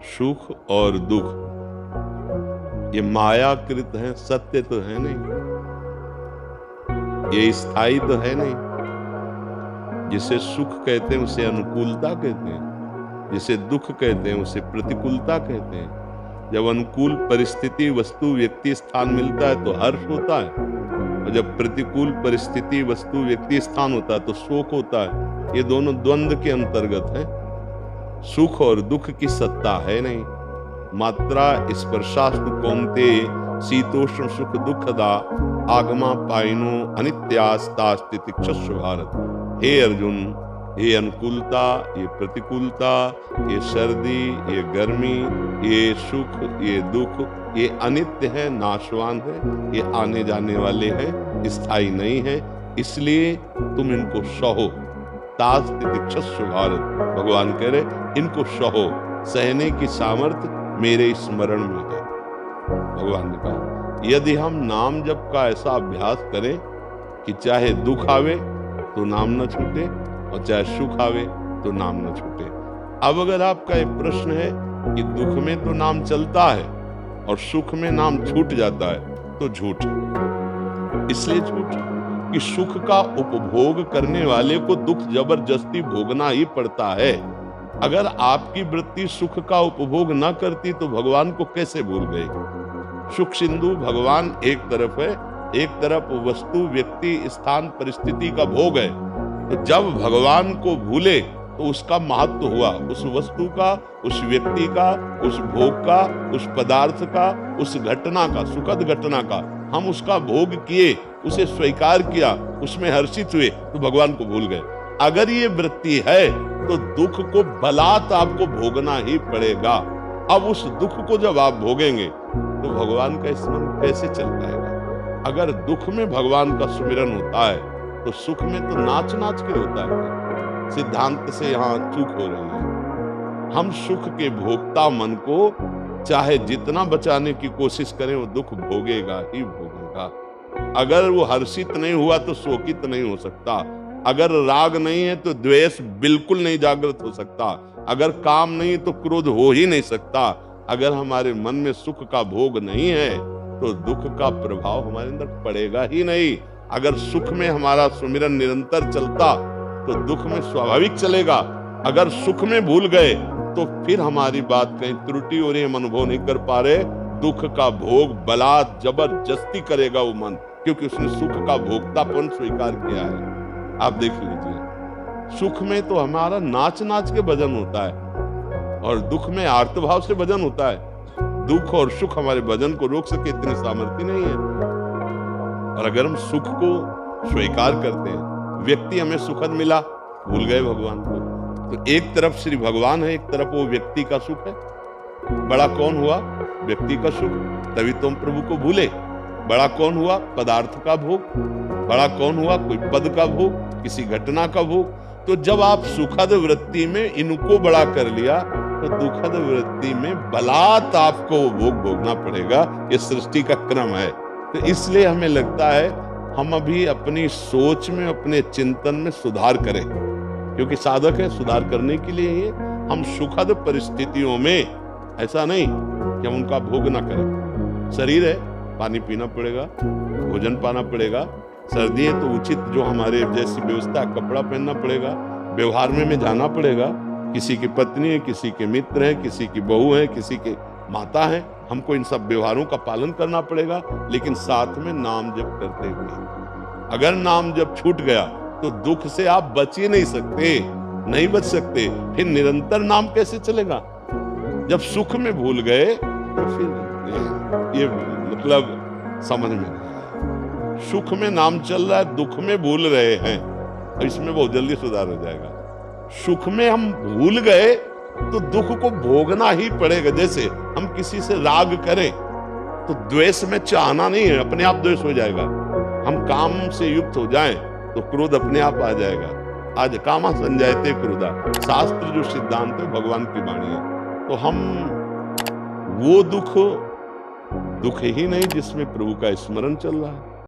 सुख और दुख ये मायाकृत है, सत्य तो है नहीं, ये स्थायी तो है नहीं। जिसे सुख कहते हैं उसे अनुकूलता कहते हैं, जिसे दुख कहते हैं उसे प्रतिकूलता कहते हैं। जब अनुकूल परिस्थिति, वस्तु, व्यक्ति, स्थान मिलता है तो हर्ष होता है, और जब प्रतिकूल परिस्थिति, वस्तु, व्यक्ति, स्थान होता है तो शोक होता है। ये दोनों द्वंद्व के अंतर्गत है। सुख और दुख की सत्ता है नहीं। मात्रा स्पर्शास्तु कौन्ते शीतोष्ण सुख दुखदा आगमा पाइनो अनित्यास्तास्ति तिक्षस्व भारत। हे अर्जुन, ये अनुकूलता, ये प्रतिकूलता, ये सर्दी, ये गर्मी, ये सुख, ये दुख, ये अनित्य है, नाशवान है, ये आने जाने वाले हैं, स्थायी नहीं है। इसलिए तुम इनको सहो। तास्ति तिक्षस्व भारत, भगवान कह रहे इनको सहो। सहने की सामर्थ्य मेरे स्मरण में है। भगवान ने कहा यदि हम नाम जप का ऐसा अभ्यास करें कि चाहे दुख आवे तो नाम न छूटे और चाहे सुख आवे तो नाम न छूटे। अब अगर आपका एक प्रश्न है कि दुख में तो नाम चलता है और सुख में नाम छूट जाता है, तो झूठ। इसलिए झूठ कि सुख का उपभोग करने वाले को दुख जबरदस्ती भोगना ही पड़ता है। अगर आपकी वृत्ति सुख का उपभोग न करती तो भगवान को कैसे भूल गए? सुख सिंधु भगवान एक तरफ है, एक तरफ वस्तु, व्यक्ति, स्थान, परिस्थिति का भोग है। तो जब भगवान को भूले तो उसका महत्व हुआ, उस वस्तु का, उस व्यक्ति का, उस भोग का, उस पदार्थ का, उस घटना का, सुखद घटना का हम उसका भोग किए, उसे स्वीकार किया, उसमें हर्षित हुए, तो भगवान को भूल गए। अगर ये वृत्ति है तो दुख को बलात् आपको भोगना ही पड़ेगा। अब उस दुख को जब आप भोगेंगे तो भगवान का स्मरण कैसे चल पाएगा? अगर दुख में भगवान का सुमिरन होता है तो सुख में तो नाच नाच के होता है। सिद्धांत से यहाँ चूक हो रही है। हम सुख के भोक्ता मन को चाहे जितना बचाने की कोशिश करें, वो दुख भोगेगा ही भोगेगा। अगर वो हर्षित नहीं हुआ तो शोकित नहीं हो सकता। अगर राग नहीं है तो द्वेष बिल्कुल नहीं जागृत हो सकता। अगर काम नहीं तो क्रोध हो ही नहीं सकता। अगर हमारे मन में सुख का भोग नहीं है तो दुख का प्रभाव हमारे अंदर पड़ेगा ही नहीं। अगर सुख में हमारा सुमिरन निरंतर चलता तो दुख में स्वाभाविक चलेगा। अगर सुख में भूल गए तो फिर हमारी बात कहीं त्रुटि हो रही, हम अनुभव नहीं कर पा रहे। दुख का भोग बलात् जबरदस्ती करेगा वो मन, क्योंकि उसने सुख का भोक्तापन स्वीकार किया है। आप देख लीजिए, सुख में तो हमारा नाच नाच के भजन होता है और दुख में आर्तभाव से भजन होता है। दुख और सुख हमारे भजन को रोक सके इतनी सामर्थ्य नहीं है। और अगर हम सुख को स्वीकार करते हैं, व्यक्ति हमें सुखद मिला, भूल गए भगवान को, तो एक तरफ श्री भगवान है, एक तरफ वो व्यक्ति का सुख है। बड़ा कौन हुआ? व्यक्ति का सुख, तभी तुम प्रभु को भूले। बड़ा कौन हुआ? पदार्थ का भोग। बड़ा कौन हुआ? कोई पद का भोग, किसी घटना का भोग। तो जब आप सुखद वृत्ति में इनको बड़ा कर लिया तो दुखद वृत्ति में बलात् आपको भोग भोगना पड़ेगा। ये सृष्टि का क्रम है। तो इसलिए हमें लगता है हम अभी अपनी सोच में, अपने चिंतन में सुधार करें, क्योंकि साधक है सुधार करने के लिए ही। हम सुखद परिस्थितियों में ऐसा नहीं कि हम उनका भोग ना करें। शरीर है, पानी पीना पड़ेगा, भोजन पाना पड़ेगा। सर्दी है तो उचित जो हमारे जैसी व्यवस्था, कपड़ा पहनना पड़ेगा, व्यवहार में जाना पड़ेगा। किसी की पत्नी है, किसी के मित्र है, किसी की बहू है, किसी के माता है, हमको इन सब व्यवहारों का पालन करना पड़ेगा, लेकिन साथ में नाम जप करते हुए। अगर नाम जप छूट गया तो दुख से आप बच ही नहीं सकते, नहीं बच सकते। फिर निरंतर नाम कैसे चलेगा? जब सुख में भूल गए तो फिर ये मतलब समझ में नहीं। सुख में नाम चल रहा है, दुख में भूल रहे हैं, और इसमें बहुत जल्दी सुधार हो जाएगा। सुख में हम भूल गए तो दुख को भोगना ही पड़ेगा। जैसे हम किसी से राग करें तो द्वेष में चाहना नहीं है, अपने आप द्वेष हो जाएगा। हम काम से युक्त हो जाएं तो क्रोध अपने आप आ जाएगा। आज कामा संजायते क्रोधा, शास्त्र जो सिद्धांत है भगवान की वाणी है। तो हम वो दुख ही नहीं जिसमें प्रभु का स्मरण चल रहा है।